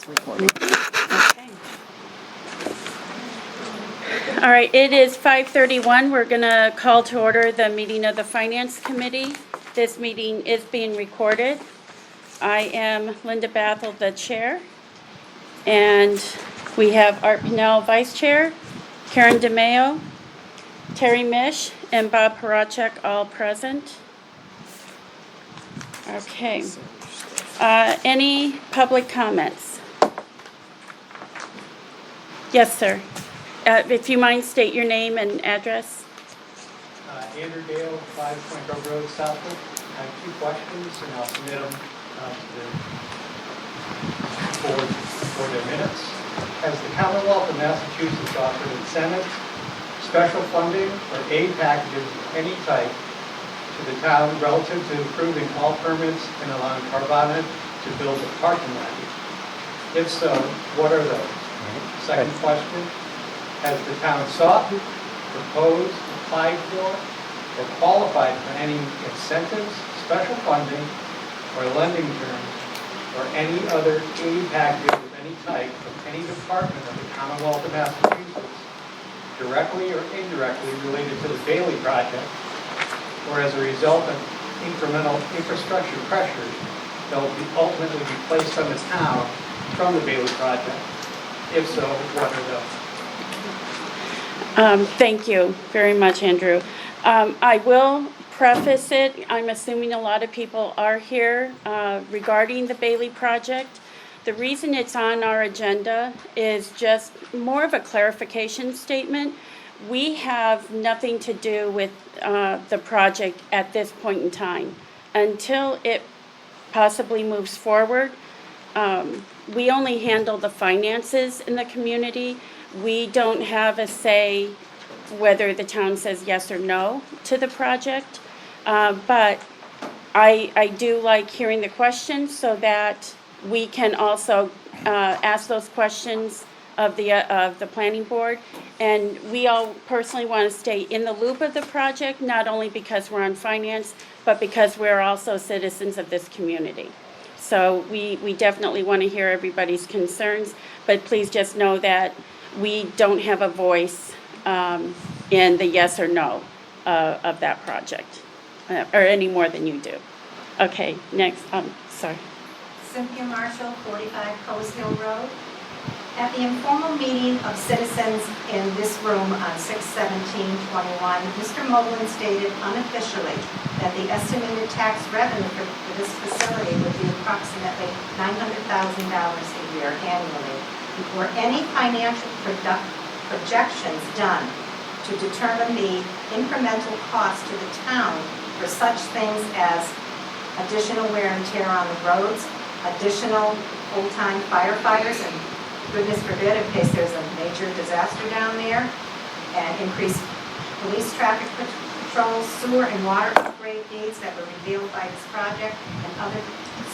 Okay. All right, it is 5:31. We're going to call to order the meeting of the Finance Committee. This meeting is being recorded. I am Linda Bathel, the chair, and we have Art Pinnell, vice chair, Karen DeMayo, Terry Mish, and Bob Parachek, all present. Okay. Any public comments? Yes, sir. If you mind, state your name and address. Andrew Dale, 5 Point Grove Road, Southwood. I have 2 questions, and I'll submit them to the board for their minutes. Has the Commonwealth of Massachusetts offered incentives, special funding, or aid packages of any type to the town relative to improving all permits and allowing Carvana to build a parking lot? If so, what are those? Second question, has the town sought, proposed, applied for, or qualified for any incentives, special funding, or lending terms, or any other aid package of any type from any department of the Commonwealth of Massachusetts, directly or indirectly related to the Bailey project, or as a result of incremental infrastructure pressures that will ultimately be placed on the town from the Bailey project? If so, what are those? Thank you very much, Andrew. I will preface it. I'm assuming a lot of people are here regarding the Bailey project. The reason it's on our agenda is just more of a clarification statement. We have nothing to do with the project at this point in time. Until it possibly moves forward, we only handle the finances in the community. We don't have a say whether the town says yes or no to the project. But I do like hearing the questions so that we can also ask those questions of the planning board. And we all personally want to stay in the loop of the project, not only because we're on finance, but because we're also citizens of this community. So we definitely want to hear everybody's concerns, but please just know that we don't have a voice in the yes or no of that project, or any more than you do. Okay, next, sorry. Cynthia Marshall, 45 Coast Hill Road. At the informal meeting of citizens in this room on 6/17/21, Mr. Moglen stated unofficially that the estimated tax revenue for this facility would be approximately $900,000 a year annually. Were any financial projections done to determine the incremental cost to the town for such things as additional wear and tear on the roads, additional full-time firefighters, and goodness forbid, in case there's a major disaster down there, and increased police traffic patrols, sewer and water upgrade needs that were revealed by this project, and other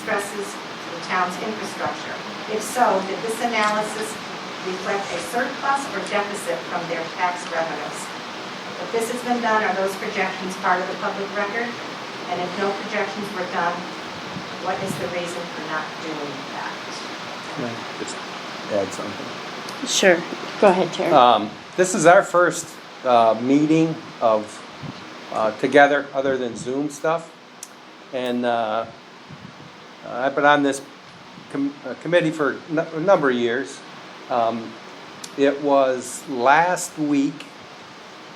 stresses to the town's infrastructure? If so, did this analysis reflect a surplus or deficit from their tax revenues? If this has been done, are those projections part of the public record? And if no projections were done, what is the reason for not doing that? Just add something. Sure, go ahead, Terry. This is our first meeting of together other than Zoom stuff. And I've been on this committee for a number of years. It was last week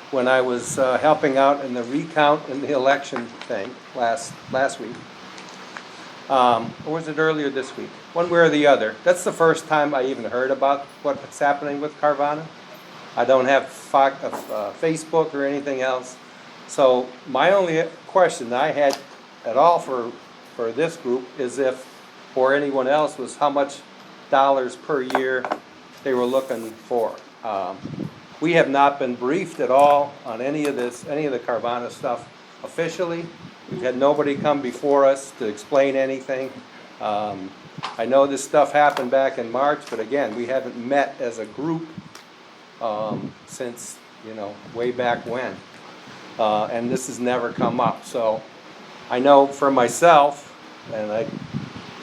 when I was helping out in the recount in the election thing last week. Or was it earlier this week? One way or the other. That's the first time I even heard about what's happening with Carvana. I don't have Facebook or anything else. So my only question I had at all for this group is if, or anyone else, was how much dollars per year they were looking for. We have not been briefed at all on any of the Carvana stuff officially. We've had nobody come before us to explain anything. I know this stuff happened back in March, but again, we haven't met as a group since, way back when. And this has never come up. So I know for myself, and I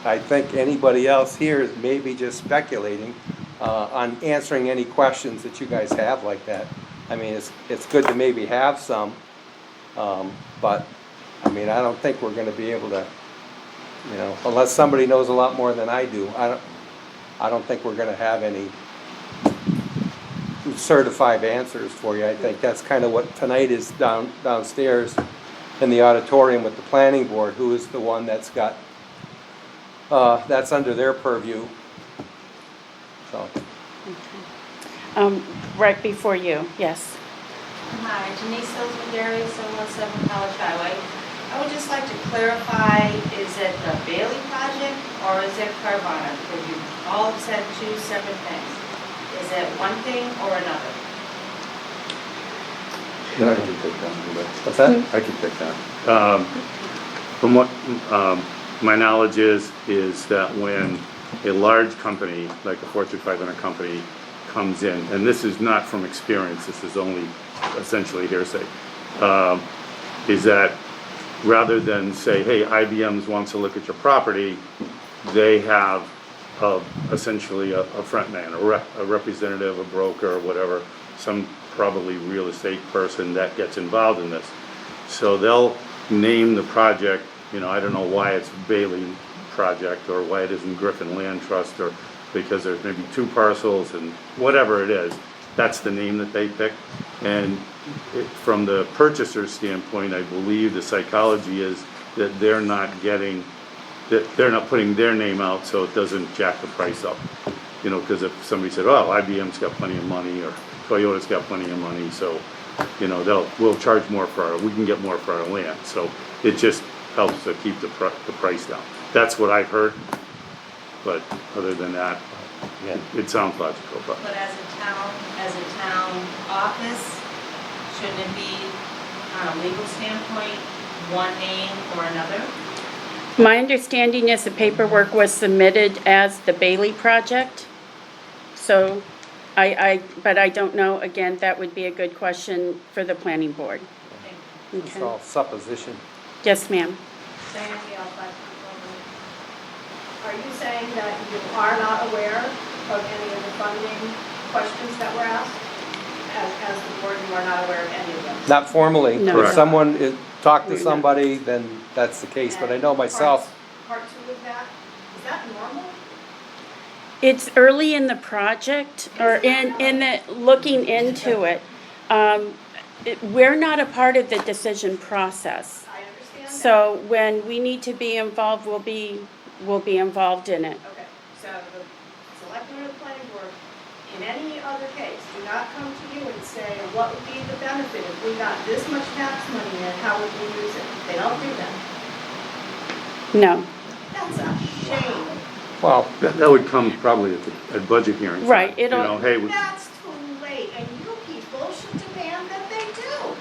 I think anybody else here is maybe just speculating on answering any questions that you guys have like that. I mean, it's good to maybe have some, but, I mean, I don't think we're gonna be able to, you know, unless somebody knows a lot more than I do, I don't think we're gonna have any certified answers for you. I think that's kind of what tonight is downstairs in the auditorium with the planning board, who is the one that's got, that's under their purview. So, Right before you, yes. Hi, Denise Silsberry, 717 College Highway. I would just like to clarify, is it the Bailey project or is it Carvana? Because you all said two separate things. Is it one thing or another? I can take that. what's that? I can take that. From what my knowledge is that when a large company, like a Fortune 500 company, comes in, and this is not from experience, this is only essentially hearsay, is that rather than say, hey, IBM wants to look at your property, they have essentially a front man, a representative, a broker, or whatever, some probably real estate person that gets involved in this. So they'll name the project, you know, I don't know why it's Bailey project or why it isn't Griffin Land Trust, or because there's maybe two parcels and whatever it is, that's the name that they pick. And from the purchaser's standpoint, I believe the psychology is that they're not putting their name out so it doesn't jack the price up. You know, because if somebody said, oh, IBM's got plenty of money or Toyota's got plenty of money, so, you know, we'll charge more we can get more for our land. So it just helps to keep the price down. That's what I've heard. But other than that, Yeah. it sounds logical, but. But as a town office, shouldn't it be, on a legal standpoint, one name or another? My understanding is the paperwork was submitted as the Bailey project. So but I don't know, again, that would be a good question for the planning board. It's Okay. all supposition. Yes, ma'am. Sandy, are you saying that you are not aware of any of the funding questions that were asked? As the board, you are not aware of any of them? Not formally. No. If Correct. someone talked to We're not. somebody, then that's the case, but I know myself. Part two of that, is that normal? It's early in the project, or in the, looking into it. We're not a part of the decision process. I understand that. So when we need to be involved, we'll be involved in it. Okay, so the selectmen or the planning board, in any other case, do not come to you and say, what would be the benefit if we got this much tax money in, how would we use it? They don't do that. No, That's a shame. Well, That would come probably at budget hearings. Right, You it'll- know, hey, That's too late, and you people should demand that they do.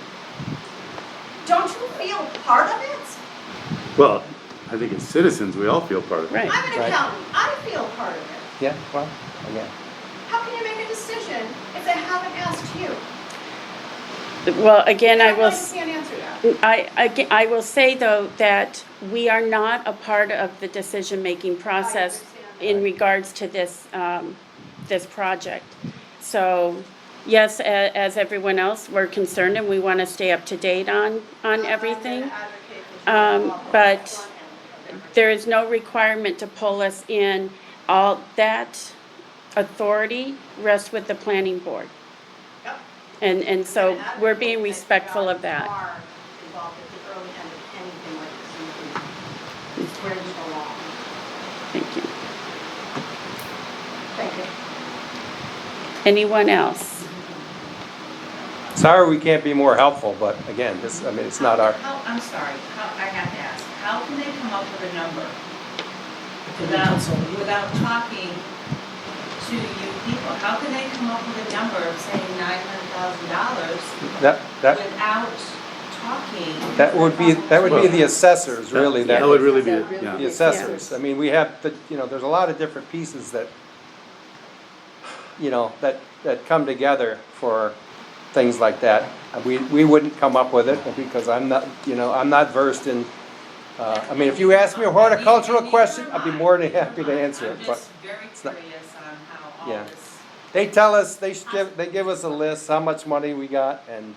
Don't you feel part of it? well, I think as citizens, we all feel part of it. right. I'm an Right. accountant, I feel part of it. yeah, well, again. How can you make a decision if they haven't asked you? Well, again, I will. You can't answer that. I will say, though, that we are not a part of the decision-making process in regards to this, this project. So, yes, as everyone else, we're concerned and we want to stay up to date on everything. But there is no requirement to pull us in. All that authority rests with the planning board. Yep. And so we're being respectful of that. Are involved at the early end of anything like this. It's where you belong. Thank you. Thank you. Anyone else? Sorry we can't be more helpful, but again, I mean, it's not our, I'm sorry, I have to ask, how can they come up with a number without talking to you people? How can they come up with a number of saying $900,000 that without talking? that would be the assessors, really, That would really be, the yeah. assessors. I mean, we have, there's a lot of different pieces that, that come together for things like that. We wouldn't come up with it because I'm not versed in I mean, if you ask me a horticultural question, I'd be more than happy to answer it, I'm but just very not- curious on how Yeah. all this. they tell us, they give us a list, how much money we got, and,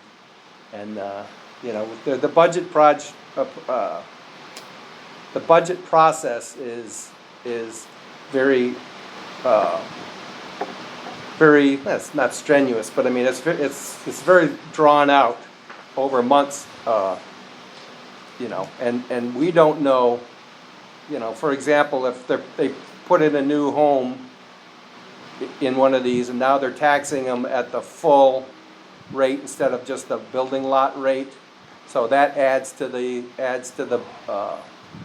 you know, the budget the budget process is very, very, that's not strenuous, but I mean, it's very drawn out over months, you know, and we don't know, you know, for example, if they put in a new home in one of these, and now they're taxing them at the full rate instead of just the building lot rate, so that adds to the,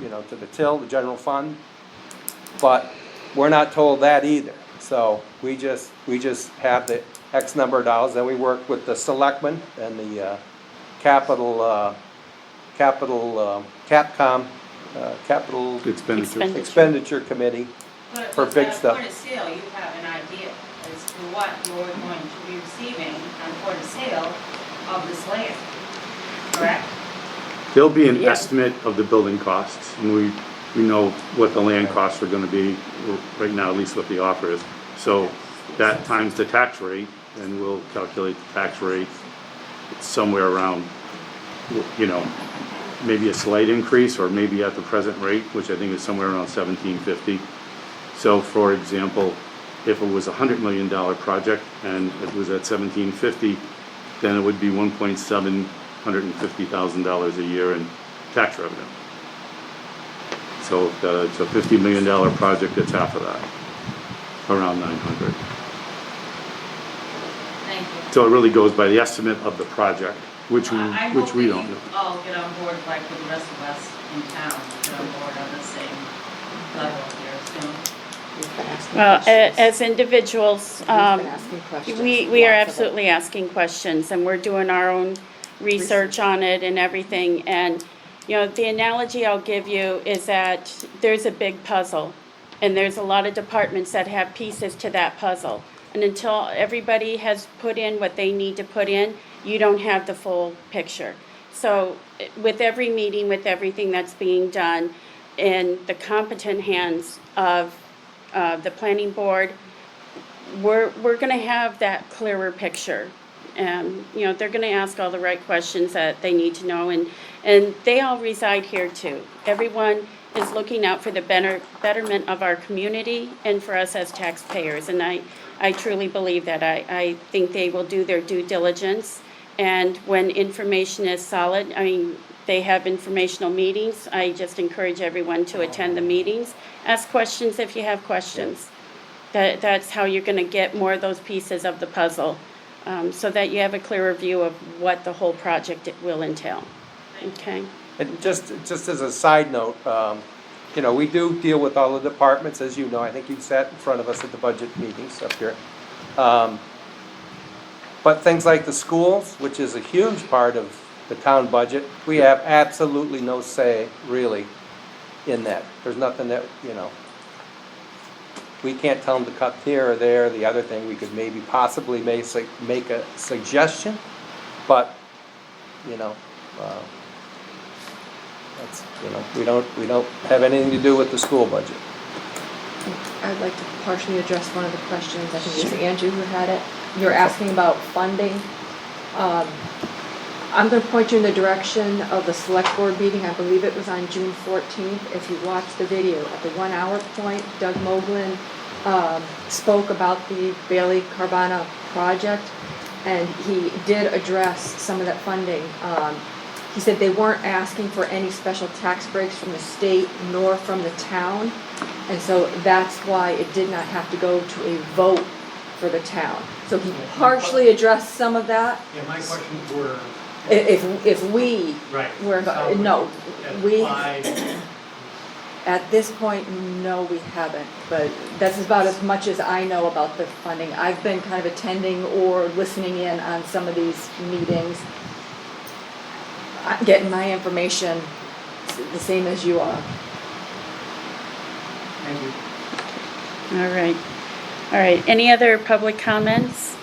you know, to the till, the general fund. But we're not told that either, so we just have the X number of dollars, then we work with the selectmen and the capital expenditure committee. But For big at stuff. point of sale, you have an idea as to what you're going to be receiving on point of sale of this land, correct? There'll be an Yeah. estimate of the building costs, and we know what the land costs are gonna be, right now, at least what the offer is. So that times the tax rate, and we'll calculate the tax rate somewhere around, you know, maybe a slight increase, or maybe at the present rate, which I think is somewhere around $17.50. So for example, if it was a $100 million project and it was at $17.50, then it would be $1,750,000 a year in tax revenue. So it's a $50 million project, it's half of that, around 900. Thank you. So it really goes by the estimate of the project, which we I'm don't hoping know. you all get on board like with the rest of us in town, get on board on the same level here soon. We've been asking Well, questions. as individuals, We've been asking questions. we are Lots of them. absolutely asking questions, and we're doing our own research on it and everything. And, you know, the analogy I'll give you is that there's a big puzzle, and there's a lot of departments that have pieces to that puzzle. And until everybody has put in what they need to put in, you don't have the full picture. So with every meeting, with everything that's being done in the competent hands of the planning board, we're gonna have that clearer picture. And, you know, they're gonna ask all the right questions that they need to know, and they all reside here too. Everyone is looking out for the betterment of our community and for us as taxpayers, and I truly believe that. I think they will do their due diligence, and when information is solid, I mean, they have informational meetings. I just encourage everyone to attend the meetings. Ask questions if you have questions. That's how you're gonna get more of those pieces of the puzzle, so that you have a clearer view of what the whole project will entail. Okay? And just as a side note, you know, we do deal with all the departments, as you know, I think you sat in front of us at the budget meetings up here. But things like the schools, which is a huge part of the town budget, we have absolutely no say, really, in that. There's nothing that, you know, we can't tell them to cut here or there. The other thing, we could maybe possibly make a suggestion, but, you know, that's, you know, we don't have anything to do with the school budget. I'd like to partially address one of the questions. I think it was Andrew who had it. You're asking about funding. I'm going to point you in the direction of the select board meeting. I believe it was on June 14th. If you watch the video, at the 1 hour point, Doug Moglen spoke about the Bailey Carvana project, and he did address some of that funding. He said they weren't asking for any special tax breaks from the state nor from the town, and so that's why it did not have to go to a vote for the town. So he partially addressed some of that. Yeah, my questions were. If we Right. were, no, we, Applied. at this point, no, we haven't. But that's about as much as I know about the funding. I've been kind of attending or listening in on some of these meetings. I'm getting my information the same as you are. Thank you. All right. All right. Any other public comments?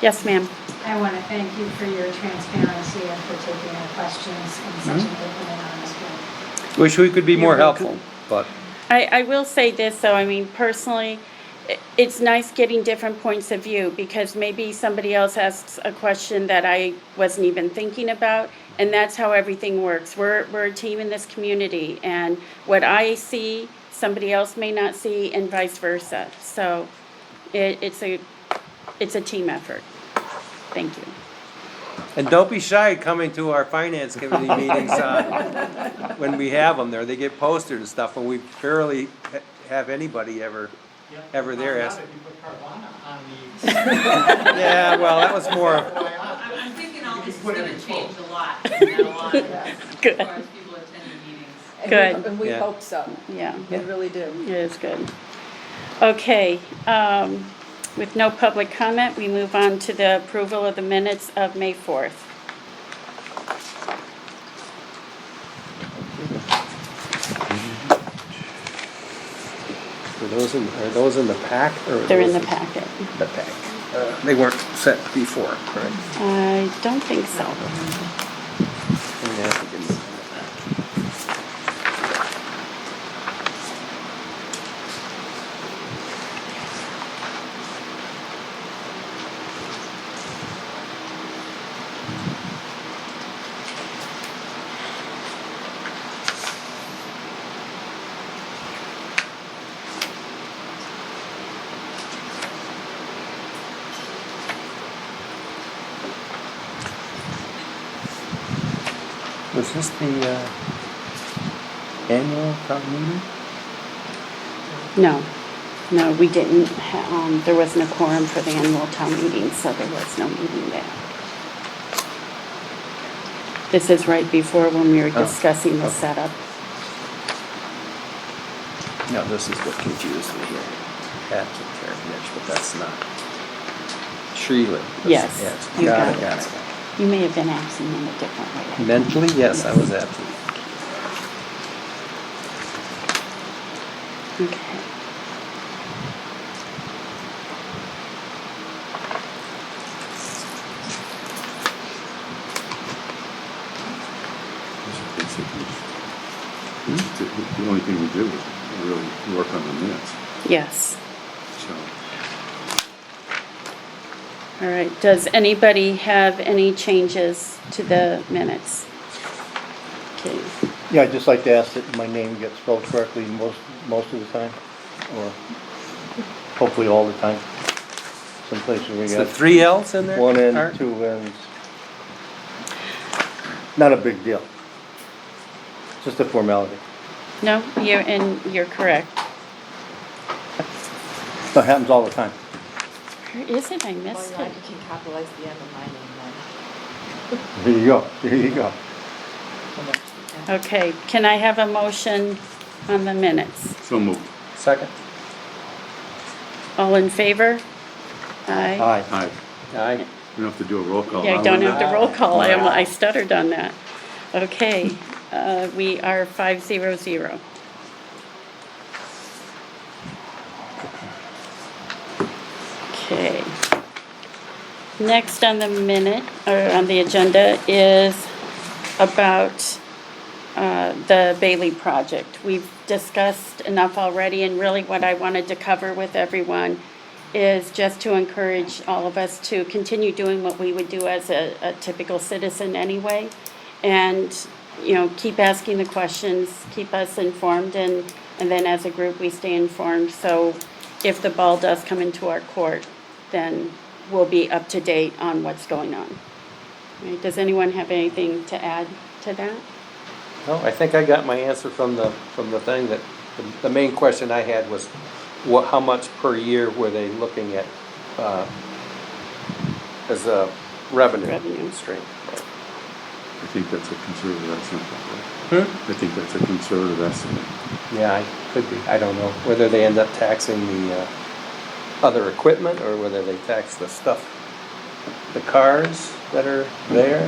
Yes, ma'am. I want to thank you for your transparency and for taking our questions in such an open and honest way. Wish we could be more You're welcome. helpful, but I will say this, though, I mean, personally, it's nice getting different points of view, because maybe somebody else asks a question that I wasn't even thinking about, and that's how everything works. We're a team in this community, and what I see, somebody else may not see, and vice versa. So it's a team effort. Thank you. and don't be shy coming to our finance committee meetings when we have them there. They get posted and stuff, and we barely have anybody ever there. Now As, that you put Carvana on the. yeah, well, that was more. I'm thinking all this is put it gonna in change full. a lot, a lot, as Good. far as people attending meetings. Good. And we Yeah. hope so. Yeah. We really do. It is good. Okay, with no public comment, we move on to the approval of the minutes of May 4th. Are those in the pack? Or are They're in the those packet. The pack. They weren't set before, right? I don't think so. Yeah, I think it's- Was this the annual town meeting? No, we didn't, there wasn't a quorum for the annual town meeting, so there was no meeting there. This is right before when we were Oh, discussing the okay. setup. No, this is what confused me here. Pat took care of Mitch, but that's not. Shreeland. Yes, you got it. Got it. You may have been absent in a different way. Mentally, yes, I was absent. Okay. The only thing we did was really work on the minutes, Yes. so. All right, does anybody have any changes to the minutes? Okay, Yeah, I'd just like to ask that my name gets spelled correctly most of the time, or hopefully all the time. Some places we Is the got 3 L's in there? one Art? end, 2 ends. Not a big deal. Just a formality. no, you're correct. That happens all the time. Where is it? I Oh, missed yeah, it. you can capitalize the end of my name then. There you go, there you go. Okay, can I have a motion on the minutes? So moved. Second? All in favor? Aye. Aye. Aye. Aye. We don't have to do a roll call. Yeah, I huh, don't Linda? have to roll call, I stuttered on that. Okay, we are 500. Okay. Next on the minute, or on the agenda, is about the Bailey project. We've discussed enough already, and really what I wanted to cover with everyone is just to encourage all of us to continue doing what we would do as a typical citizen anyway. And, you know, keep asking the questions, keep us informed, and then as a group, we stay informed. So if the ball does come into our court, then we'll be up to date on what's going on. Right, does anyone have anything to add to that? No, I think I got my answer from the thing that, the main question I had was, how much per year were they looking at, as a revenue Revenue. stream? I think that's a conservative estimate. Hmm? I think that's a conservative estimate. Yeah, could be, I don't know, whether they end up taxing the, other equipment, or whether they tax the stuff, the cars that are there,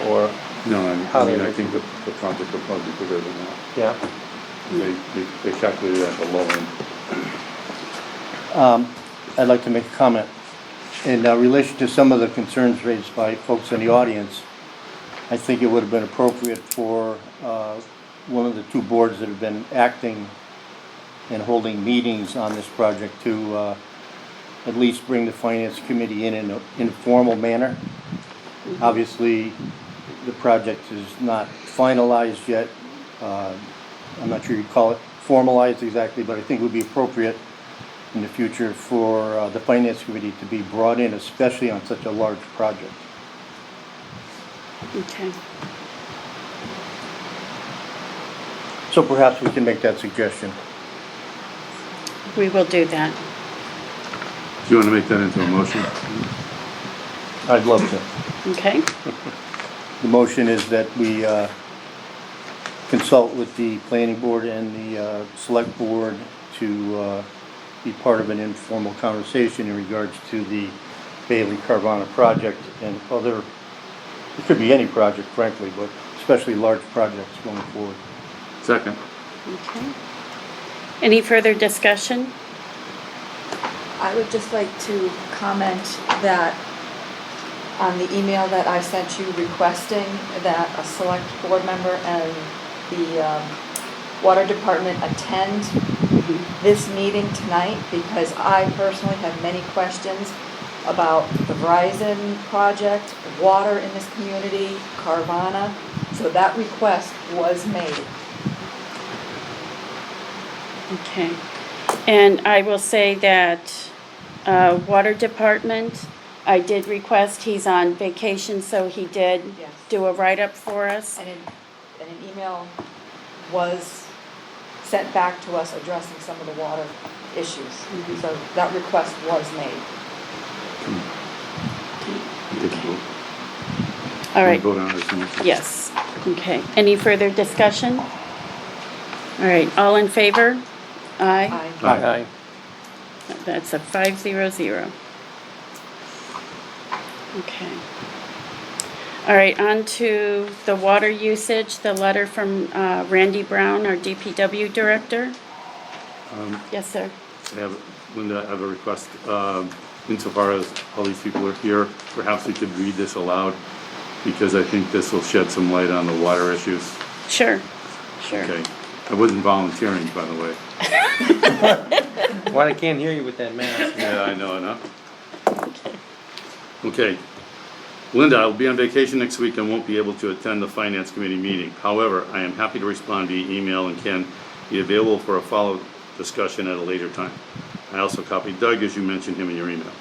or, No, How I mean, they- I think the project will probably be bigger than that. yeah. They calculated it at the low end. I'd like to make a comment. In relation to some of the concerns raised by folks in the audience, I think it would have been appropriate for one of the two boards that have been acting and holding meetings on this project to at least bring the finance committee in an informal manner. Obviously, the project is not finalized yet. I'm not sure you'd call it formalized exactly, but I think it would be appropriate in the future for the finance committee to be brought in, especially on such a large project. Okay. So perhaps we can make that suggestion. We will do that. Do you want to make that into a motion? I'd love to. Okay? The motion is that we consult with the planning board and the select board to be part of an informal conversation in regards to the Bailey Carvana project and other, it could be any project frankly, but especially large projects going forward. Second. Okay. Any further discussion? I would just like to comment that on the email that I sent you requesting that a select board member and the water department attend this meeting tonight, because I personally have many questions about the Verizon project, water in this community, Carvana. So that request was made. Okay. And I will say that Water Department, I did request, he's on vacation, so he did Yes. do a write-up for us. And an email was sent back to us addressing some of the water issues. So that request was made. Take a vote. All right. Vote on this motion. Yes. Okay. Any further discussion? All right. All in favor? Aye. Aye. Aye. That's a 500. Okay. All right, on to the water usage, the letter from Randy Brown, our DPW director. Yes, sir. Linda, I have a request. Insofar as all these people are here, perhaps we could read this aloud, because I think this will shed some light on the water issues. Sure, sure. Okay. I wasn't volunteering, by the way. Why I can't hear you with that mask? Yeah, I know, Okay. Linda, I'll be on vacation next week and won't be able to attend the Finance Committee meeting. However, I am happy to respond via email and can be available for a follow-up discussion at a later time. I also copied Doug, as you mentioned him in your email.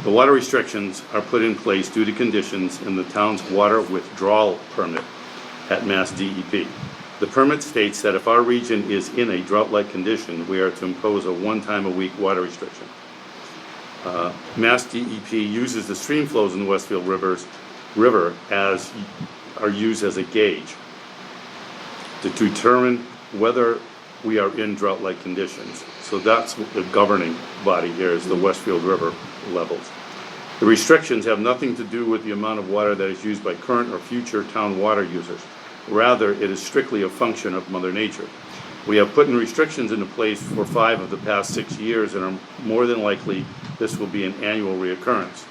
The water restrictions are put in place due to conditions in the town's water withdrawal permit at Mass DEP. The permit states that if our region is in a drought-like condition, we are to impose a one-time-a-week water restriction. Mass DEP uses the stream flows in the Westfield River as are used as a gauge to determine whether we are in drought-like conditions. So that's what the governing body here is, the Westfield River levels. The restrictions have nothing to do with the amount of water that is used by current or future town water users. Rather, it is strictly a function of Mother Nature. We have put in restrictions into place for 5 of the past 6 years, and are more than likely this will be an annual reoccurrence.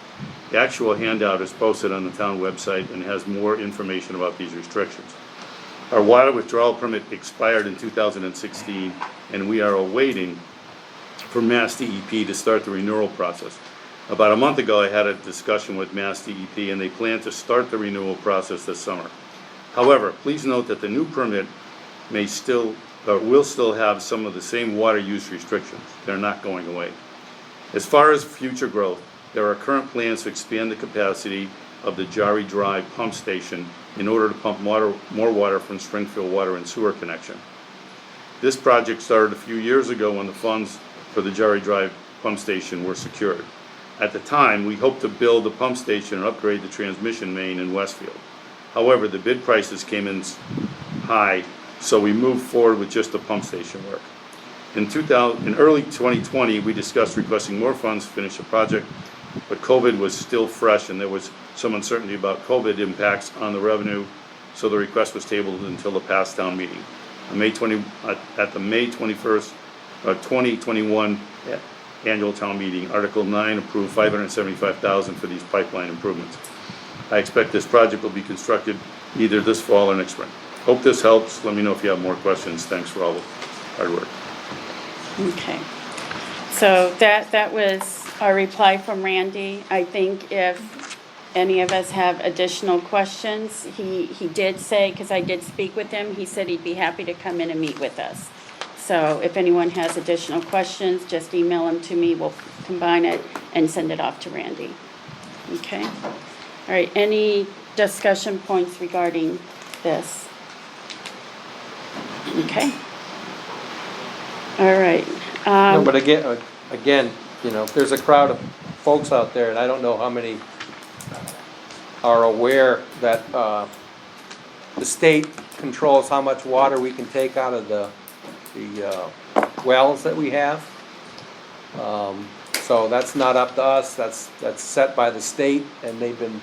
The actual handout is posted on the town website and has more information about these restrictions. Our water withdrawal permit expired in 2016, and we are awaiting for Mass DEP to start the renewal process. About a month ago, I had a discussion with Mass DEP, and they plan to start the renewal process this summer. However, please note that the new permit will still have some of the same water use restrictions. They're not going away. As far as future growth, there are current plans to expand the capacity of the Jari Drive pump station in order to pump more water from Springfield Water and Sewer connection. This project started a few years ago when the funds for the Jari Drive pump station were secured. At the time, we hoped to build the pump station and upgrade the transmission main in Westfield. However, the bid prices came in high, so we moved forward with just the pump station work. In early 2020, we discussed requesting more funds to finish the project, but COVID was still fresh and there was some uncertainty about COVID impacts on the revenue, so the request was tabled until the past town meeting. At the May 21st, 2021 annual town meeting, Article 9 approved $575,000 for these pipeline improvements. I expect this project will be constructed either this fall or next spring. Hope this helps. Let me know if you have more questions. Thanks for all the hard work. Okay. So that was our reply from Randy. I think if any of us have additional questions, he did say, because I did speak with him, he said he'd be happy to come in and meet with us. So if anyone has additional questions, just email them to me. We'll combine it and send it off to Randy. Okay? All right, any discussion points regarding this? Okay. All right. No, but again, you know, there's a crowd of folks out there, and I don't know how many are aware that the state controls how much water we can take out of the wells that we have. So that's not up to us, that's set by the state, and they've been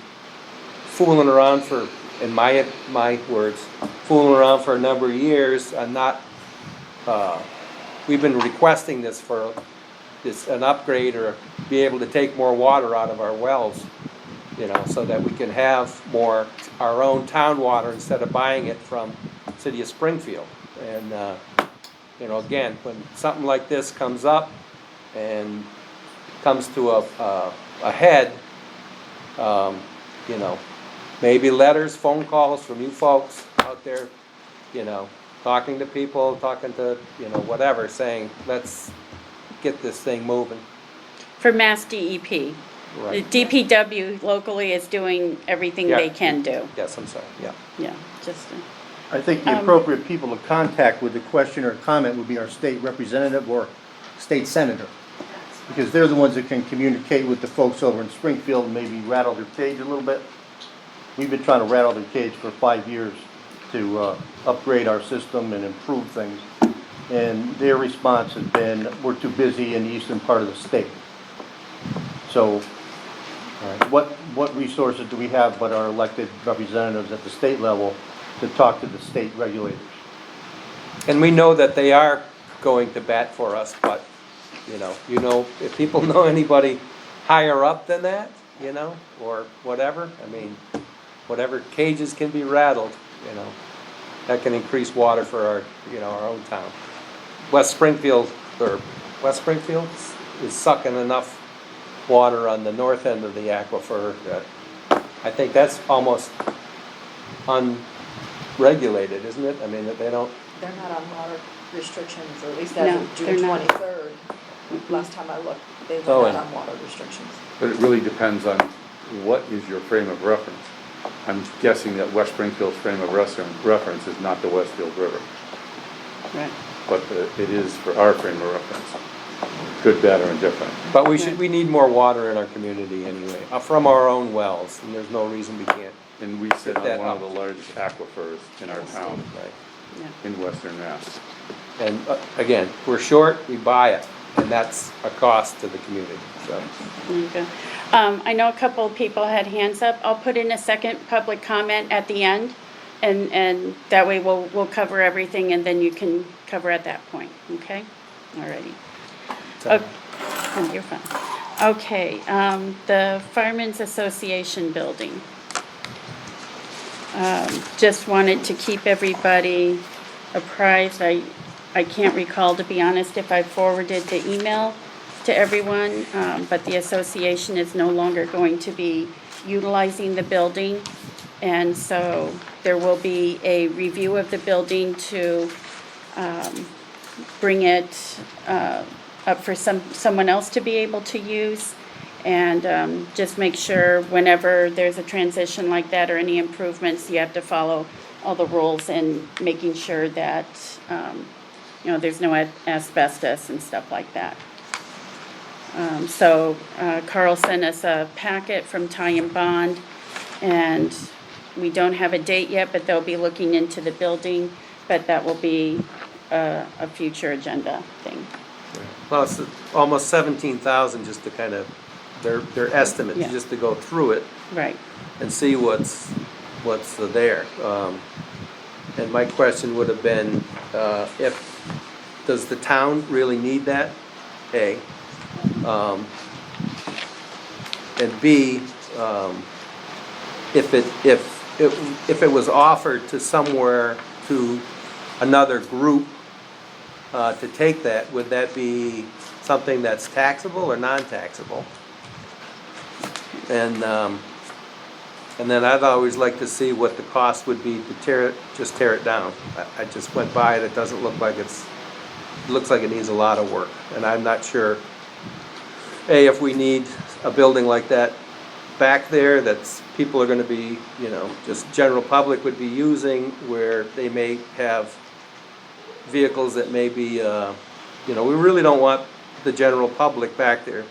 fooling around for, in my words, fooling around for a number of years and not, we've been requesting this for an upgrade or be able to take more water out of our wells, you know, so that we can have more our own town water instead of buying it from City of Springfield. And, you know, again, when something like this comes up and comes to a head, you know, maybe letters, phone calls from you folks out there, you know, talking to people, talking to, you know, whatever, saying, let's get this thing moving. For Mass DEP. Right. The DPW locally is doing everything they Yeah. can do. Yes, I'm sorry, yeah. Yeah, just, I think the appropriate people to contact with a question or comment would be our state representative or state senator. Because they're the ones that can communicate with the folks over in Springfield and maybe rattle their cage a little bit. We've been trying to rattle their cage for 5 years to upgrade our system and improve things. And their response has been, we're too busy in the eastern part of the state. So what resources do we have but our elected representatives at the state level to talk to the state regulators? And we know that they are going to bat for us, but, you know, if people know anybody higher up than that, you know, or whatever, I mean, whatever cages can be rattled, you know, that can increase water for our, you know, our own town. West Springfield is sucking enough water on the north end of the aquifer that I think that's almost unregulated, isn't it? I mean, that they don't. They're not on water restrictions, or at least No, as of June they're not. 23rd. Last time I looked, they Oh, were not and- on water restrictions. But it really depends on what is your frame of reference. I'm guessing that West Springfield's frame of reference is not the Westfield River, right. but it is for our frame of reference. Good, bad, or indifferent. But we need more water in our community anyway, from our own wells, and there's no reason we can't. And we sit Get that on one of up. the largest aquifers in our town, Right. Yeah. in Western Mass. And again, we're short, we buy it, and that's a cost to the community, so. There you go. I know a couple of people had hands up. I'll put in a second public comment at the end, and that way we'll cover everything, and then you can cover at that point, okay? Alrighty. so- Oh, you're fine. Okay, the Firemen's Association building. Just wanted to keep everybody apprised. I can't recall, to be honest, if I forwarded the email to everyone, but the association is no longer going to be utilizing the building. And so there will be a review of the building to bring it up for someone else to be able to use. And just make sure whenever there's a transition like that or any improvements, you have to follow all the rules and making sure that, you know, there's no asbestos and stuff like that. So Carl sent us a packet from Ty and Bond, and we don't have a date yet, but they'll be looking into the building, but that will be a future agenda thing. Well, it's almost 17,000 just to kind of, their estimates, Yeah. just to go through it Right. and see what's there. And my question would have been, does the town really need that? A. And B, if it was offered to somewhere to another group to take that, would that be something that's taxable or non-taxable? And then I'd always like to see what the cost would be to just tear it down. I just went by it, it doesn't look like it looks like it needs a lot of work. And I'm not sure, A, if we need a building like that back there that's, people are gonna be, just general public would be using, where they may have vehicles that may be, we really don't want the general public back there,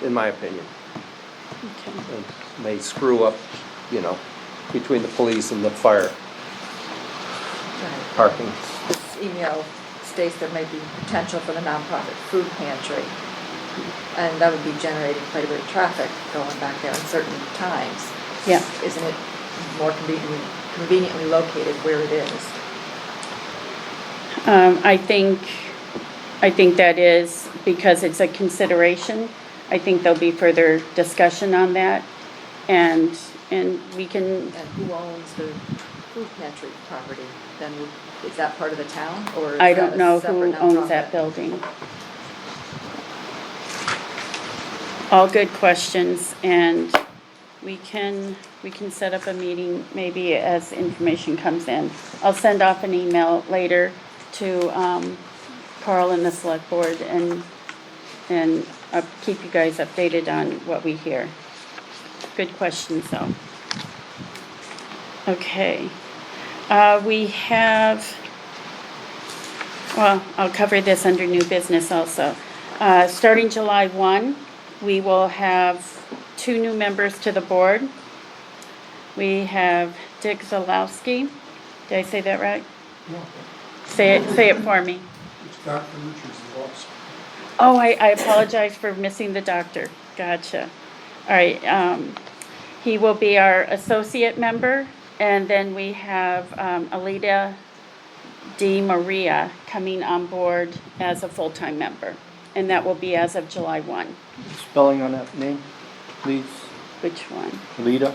in my opinion. Okay. It may screw up, between the police and the fire parking. This email states there may be potential for the nonprofit food pantry. And that would be generating quite a bit of traffic going back there in certain times. Yeah. Isn't it more conveniently located where it is? I think that is, because it's a consideration. I think there'll be further discussion on that, and we can, And who owns the food pantry property? Then is that part of the town, or is I that don't a know separate who owns nonprofit? that building. All good questions, and we can set up a meeting maybe as information comes in. I'll send off an email later to Carl and the select board, and I'll keep you guys updated on what we hear. Good questions, though. Okay. We have, well, I'll cover this under new business also. Starting July 1, we will have 2 new members to the board. We have Dick Zalowski. Did I say that right? No, Say it for me. it's Dr. Richards' loss. Oh, I apologize for missing the doctor. Gotcha. All right, he will be our associate member, and then we have Alita Di Maria coming on board as a full-time member, and that will be as of July 1. Spelling on that name, please. Which one? Lita,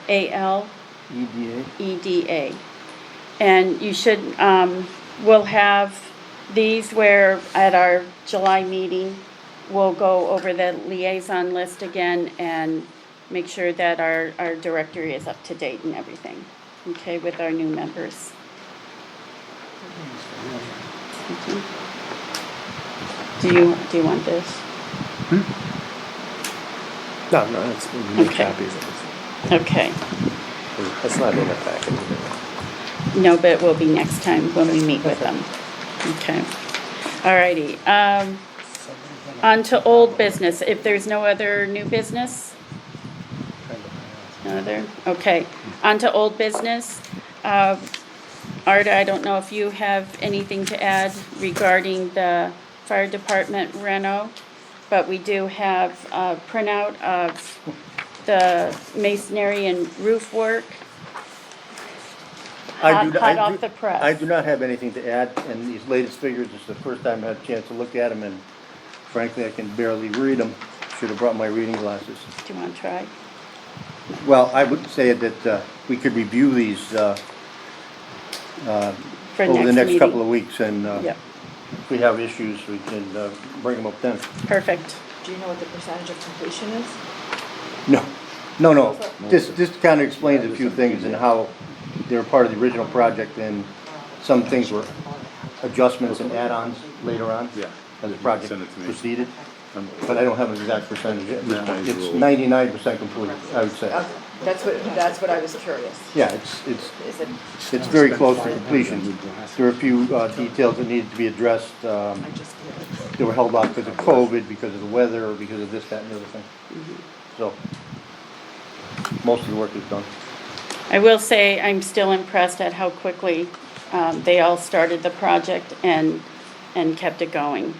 A-L. EDA. EDA. And you should, we'll have these where at our July meeting, we'll go over the liaison list again and make sure that our directory is up to date and everything, okay, with our new members. Okay. Do you want this? No, it's, we need Okay. copies of Okay. it. That's not in the packet either. No, but it will be next time when we meet with them. Okay. Alrighty, on to old business. If there's no other new business? No other? Okay. On to old business. Arda, I don't know if you have anything to add regarding the fire department reno, but we do have a printout of the masonry and roof work. Hot off the press. I do not have anything to add, and these latest figures, it's the first time I had a chance to look at them, and frankly, I can barely read them. Should have brought my reading glasses. Do you want to try? Well, I would say that we could review these For over the next meeting? couple of weeks, and Yep, if we have issues, we can bring them up then. perfect. Do you know what the percentage of completion is? No. This kind of explains a few things and how they were part of the original project, and some things were adjustments and add-ons later on Yeah. as the project Send it to me. proceeded. But I don't have an exact percentage yet. Yeah, I It's will. 99% complete, I would say. Okay, that's what I was curious. Yeah, Is it, it's very close to completion. There were a few details that needed to be addressed. I just, They were held off because of COVID, because of the weather, or because of this, that, and the other thing. So, most of the work is done. I will say I'm still impressed at how quickly they all started the project and kept it going.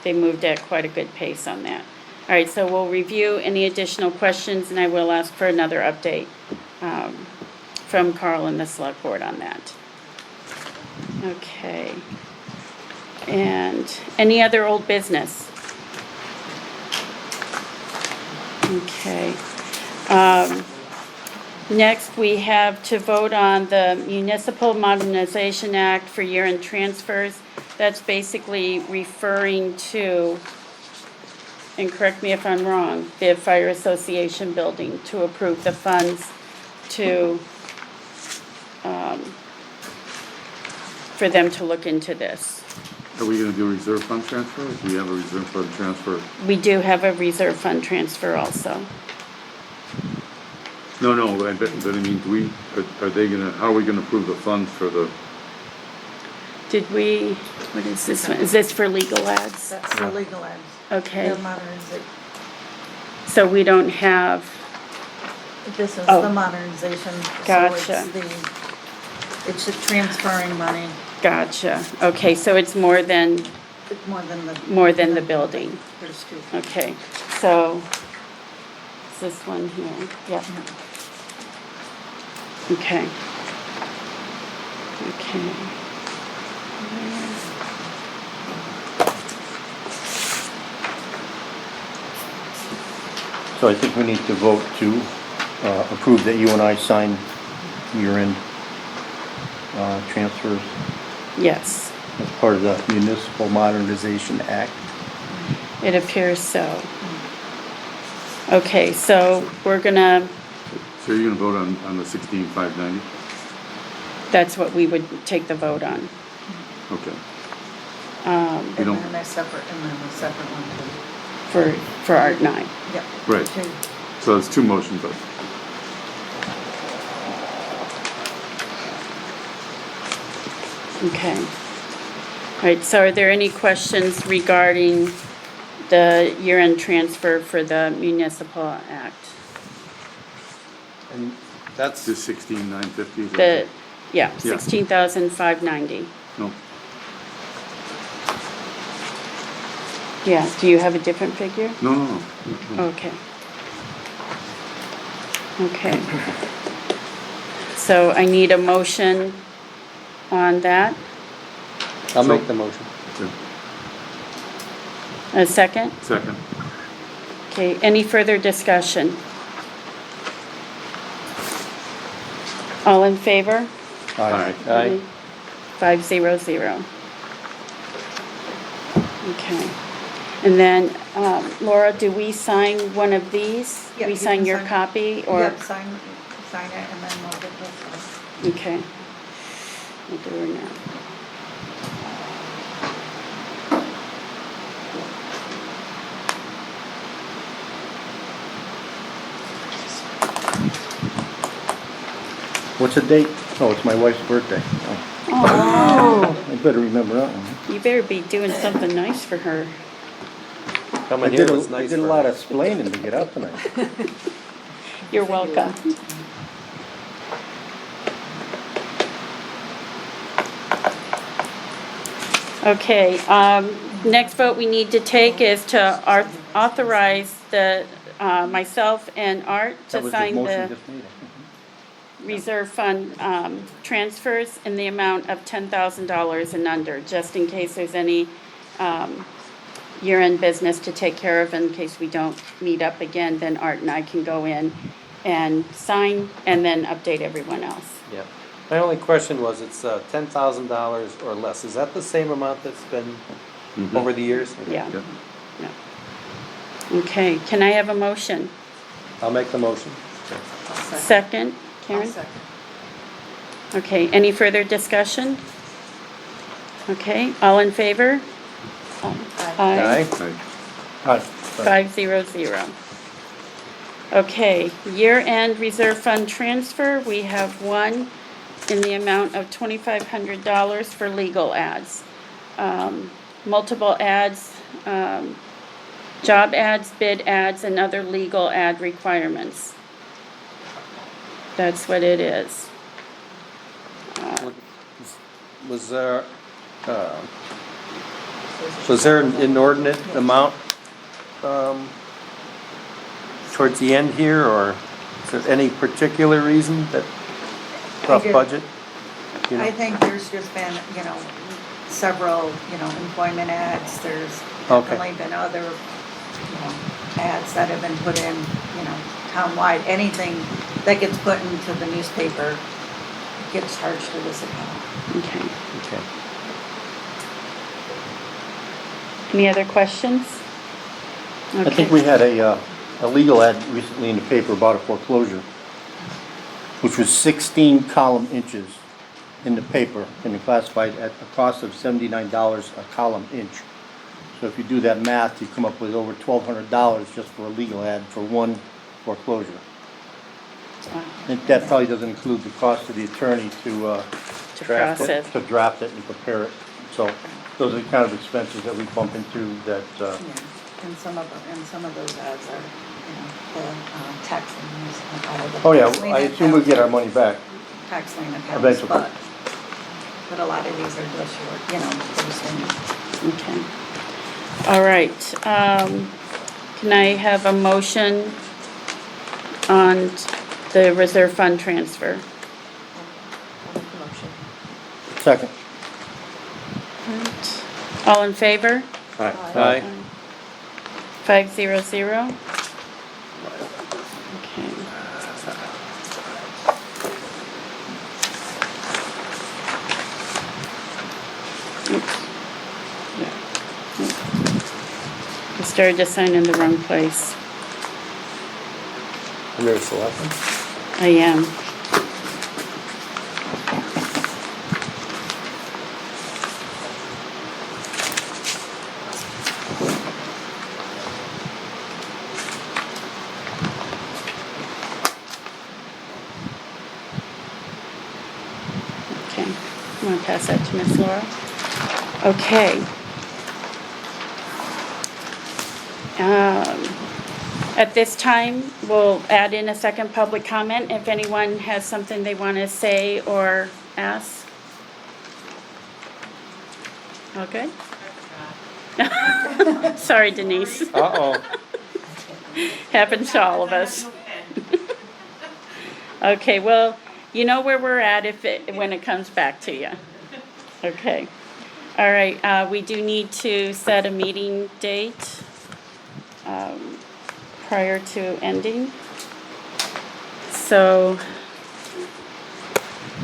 They moved at quite a good pace on that. All right, so we'll review any additional questions, and I will ask for another update from Carl and the select board on that. Okay. And any other old business? Okay. Next, we have to vote on the Municipal Modernization Act for year-end transfers. That's basically referring to, and correct me if I'm wrong, the Fire Association building to approve the funds to, for them to look into this. Are we gonna do a reserve fund transfer? Do we have a reserve fund transfer? We do have a reserve fund transfer also. No, but I mean, do we, are they gonna, how are we gonna approve the funds for the, Did we, what is this one? Is this for legal ads? That's for legal ads. Okay, The modernization, so we don't have, this is Oh. the modernization. Gotcha. It's the transferring money, gotcha. Okay, so it's more than it's more than the building. There's two. Okay, so, it's this one here, yep. Okay. Okay. So I think we need to vote to approve that you and I sign year-end transfers Yes, as part of the Municipal Modernization Act. it appears so. Okay, so we're gonna, so you're gonna vote on the 16,590? that's what we would take the vote on. Okay. You And don't- then a separate, and then a separate one For Art 9. too. Yep. Right. Two. So it's two motions, but, Okay. All right, so are there any questions regarding the year-end transfer for the municipal act? And that's, this 16,950? The, yeah, Yeah. 16,590. No, Yeah, do you have a different figure? no. Okay. Okay. So I need a motion on that. I'll make the motion. Okay. A second? Second. Okay, any further discussion? All in favor? Aye. Aye. 500. Okay. And then, Laura, do we sign one of these? Yeah, We you sign can your sign- copy or? Yep, sign it, and then we'll get this one. Okay. We'll do her now. What's the date? Oh, it's my wife's birthday. Oh, I better remember that one. you better be doing something nice for her. Coming I here did was nice I did a for lot her. of explaining to get out tonight. You're welcome. Okay, next vote we need to take is to authorize the, myself and Art That to was the sign motion the just made. reserve fund transfers in the amount of $10,000 and under, just in case there's any year-end business to take care of. In case we don't meet up again, then Art and I can go in and sign and then update everyone else. Yeah. My only question was, it's $10,000 or less. Is that the same amount that's been Mhm. over the years? Yeah. Yep. Yeah. Okay, can I have a motion? I'll make the motion. I'll second. Second, I'll Karen? second. Okay, any further discussion? Okay, all in favor? Aye. Aye. Aye. 500. Okay, year-end reserve fund transfer, we have one in the amount of $2,500 for legal ads. Multiple ads, job ads, bid ads, and other legal ad requirements. That's what it is. Was there, was there an inordinate amount towards the end here, or is there any particular reason that rough did- budget? You know? I think there's just been, several, employment ads, there's Okay. definitely been other, ads that have been put in, townwide, anything that gets put into the newspaper gets charged to this account. Okay. Okay. Any other questions? I think we had a legal ad recently in the paper about a foreclosure, which was 16 column inches in the paper, and it classified at a cost of $79 a column inch. So if you do that math, you come up with over $1,200 just for a legal ad for one foreclosure. And that probably doesn't include the cost of the attorney to process. to draft it and prepare it. So those are the kind of expenses that we bump into that, Yeah, and some of those ads are, the tax liens and all of the. oh yeah, tax lien I assume we'll get our money back. Tax lien accounts, Eventually. but a lot of these are just short, pretty soon. Okay. All right. Can I have a motion on the reserve fund transfer? Second. Right. All in favor? Aye. 500. Okay. Oops. Yeah. I started to sign in the wrong place. Under selectmen? I am. Okay, I'm gonna pass that to Miss Laura. Okay. At this time, we'll add in a second public comment if anyone has something they want to say or ask. Okay? Sorry, Denise. Uh-oh. Happens to all of us. Okay, well, you know where we're at when it comes back to you. Okay. All right, we do need to set a meeting date prior to ending. So,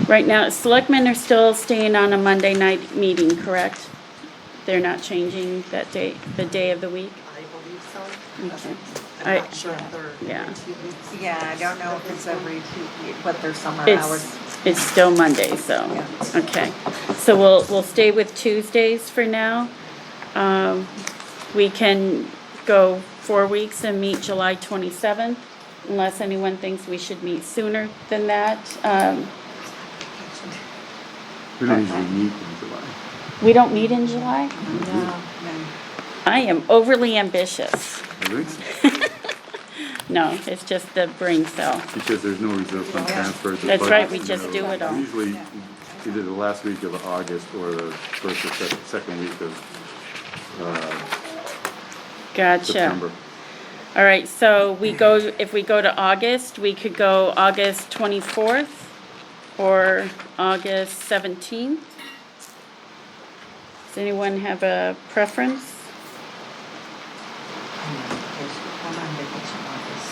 right now, selectmen are still staying on a Monday night meeting, correct? They're not changing that date, the day of the week? I believe so. Okay. I'm not sure if they're Yeah. every 2 weeks. Yeah, I don't know if it's every 2 weeks, but their summer hours. It's still Monday, so, okay. So we'll stay with Tuesdays for now. We can go 4 weeks and meet July 27th, unless anyone thinks we should meet sooner than that. We don't usually meet in July. We don't meet in July? No. I am overly ambitious. Really? No, it's just the brain cell. Because there's no reserve fund transfer. at the That's right, we budget, just do it all. Usually either the last week of August or the first or second week of Gotcha. September. All right, so if we go to August, we could go August 24th or August 17th. Does anyone have a preference? I'm on vacation August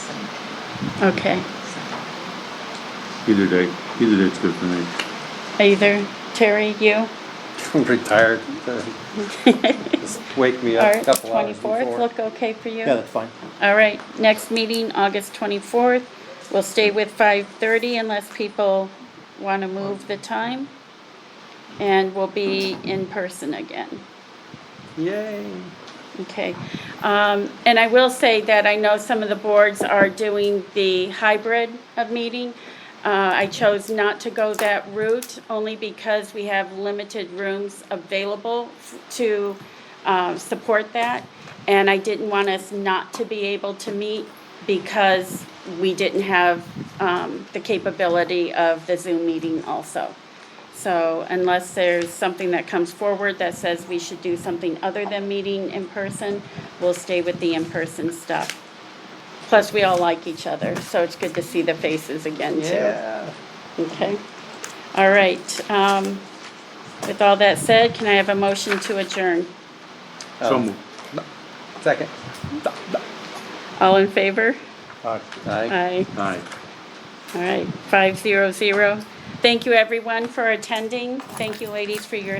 17th. Okay, Either date's good for me. either, Terry, you? I'm retired. Just wake me All up a right, couple hours 24th, before. look okay for you? Yeah, that's fine. All right, next meeting, August 24th. We'll stay with 5:30 unless people want to move the time. And we'll be in person again. Yay. Okay. And I will say that I know some of the boards are doing the hybrid of meeting. I chose not to go that route only because we have limited rooms available to support that. And I didn't want us not to be able to meet because we didn't have the capability of the Zoom meeting also. So unless there's something that comes forward that says we should do something other than meeting in person, we'll stay with the in-person stuff. Plus, we all like each other, so it's good to see the faces again, too. Yeah. Okay. All right. With all that said, can I have a motion to adjourn? So moved. Second. All in favor? Aye. Aye. Aye. Aye. All right, 500. Thank you, everyone, for attending. Thank you, ladies, for your